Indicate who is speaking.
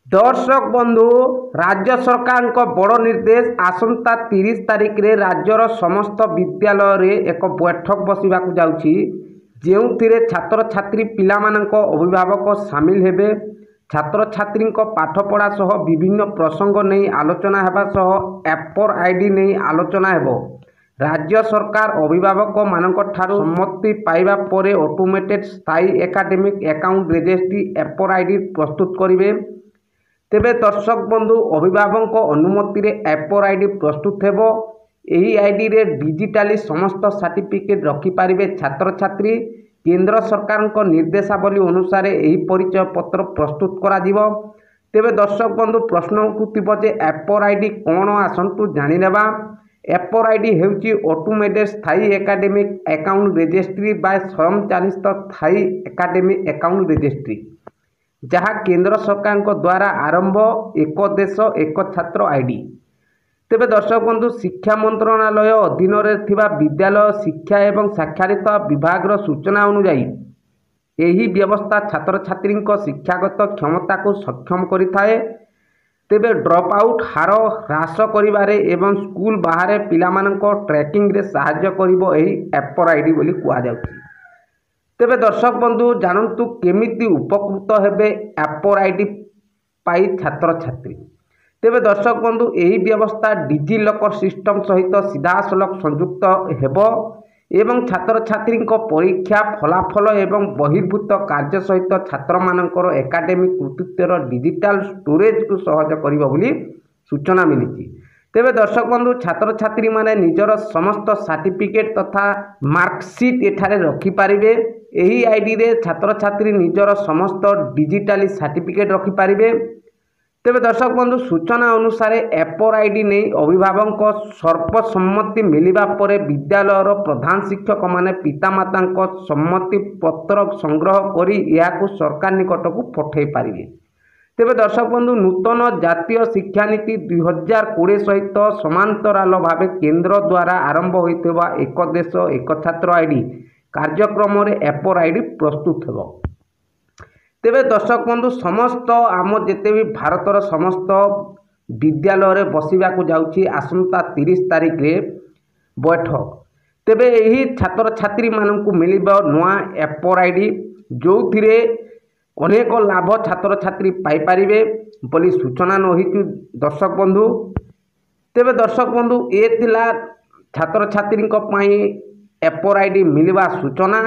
Speaker 1: दर्शक बंधु राज्य सरकार बड़ निर्देश आसंता 30 तारिख रे राज्यर समस्त विद्यालय रे एक बैठक बसिबा जाउछि जेउथिरे छात्र छात्री पिलामानक अभिभावक सामिल हेबे। छात्र छात्री पाठपढ़ा सह विभिन्न प्रसंग नहीं आलोचना हेबा सह एपर आईडी नहीं आलोचना हेबो। राज्य सरकार अभिभावक मानक ठारू सम्मति पाइबा परे ऑटोमेटेड स्थायी एकाडेमिक अकाउंट रजिस्ट्री एपर आईडी प्रस्तुत करिवे। तेबे दर्शक बंधु अभिभावक अनुमति रे एपर आईडी प्रस्तुत हेबो। एही आईडी रे डिजिटाली समस्त सर्टिफिकेट रखि पारिबे छात्र छात्री। केंद्र सरकार को निर्देशावली अनुसार एही परिचय पत्र प्रस्तुत करा दिबो। तेबे दर्शक बंधु प्रश्न उठुथिबो जे एपर आईडी कोन आसंतु जानि नेबा। एपर आईडी हेउची ऑटोमेटेड स्थायी एकाडेमिक अकाउंट रजिस्ट्री बाय स्वयंचालित स्थायी एकाडेमिक अकाउंट रजिस्ट्री जहाँ केंद्र सरकार द्वारा आरंभ एक देश एक छात्र आईडी। तेबे दर्शक बंधु शिक्षा मंत्रणालय अधीन विद्यालय शिक्षा एवं साक्षरता विभाग सूचना अनुसार यही व्यवस्था छात्र छात्री शिक्षागत क्षमता को सक्षम करिथाए। तेबे ड्रॉप आउट हार ह्रास करिबारे एवं स्कूल बाहर पिलामानक ट्रैकिंग रे सहाय्य करिवो एही एपर आईडी बोली कुआ जाउछि। तेबे दर्शक बंधु जानतु केमिति उपकृत हेबे एपर आईडी पाई छात्र छात्री। तेबे दर्शक बंधु यही व्यवस्था डिजी लॉकर सिस्टम सहित सीधासलख संयुक्त हेबो एवं छात्र छात्री परीक्षा फलाफल एवं बहिर्भूत कार्य सहित छात्र मानकर एकाडेमिक कृतित्वर डिजिटल स्टोरेज को सहज करिवो बोली सूचना मिली। तेबे दर्शक बंधु छात्र छात्री माने निजर समस्त सर्टिफिकेट तथा मार्कशीट एठारे रखि पारिबे। एही आईडी रे छात्र छात्री निजर समस्त डिजिटली सर्टिफिकेट रखि पारिबे। तेबे दर्शक बंधु सूचना अनुसार एपर आईडी नहीं अभिभावक सर्वसम्मति मिलिबा परे विद्यालयर प्रधान शिक्षक माने पितामाता सम्मति पत्र संग्रह करी याकू सरकार निकट को पठै पारिबे। तेबे दर्शक बंधु नूतन जातीय शिक्षा नीति 2020 सहित समांतराल भावे केंद्र द्वारा आरंभ होइथिबा एक देश एक छात्र आईडी कार्यक्रम रे एपर आईडी प्रस्तुत हेबो। तेबे दर्शक बंधु समस्त आम जेते भी भारतर समस्त विद्यालय रे बसिबा जाउछि आसंता 30 तारिख रे बैठक। तेबे एही छात्र छात्री मानकु मिलिबा नुआ एपर आईडी जोथिरे अनेक लाभ छात्र छात्री पाई पारिबे बोली सूचना नहितु दर्शक बंधु। तेबे दर्शक बंधु ए थिला छात्र छात्री को पई एपर आईडी मिलिबा सूचना।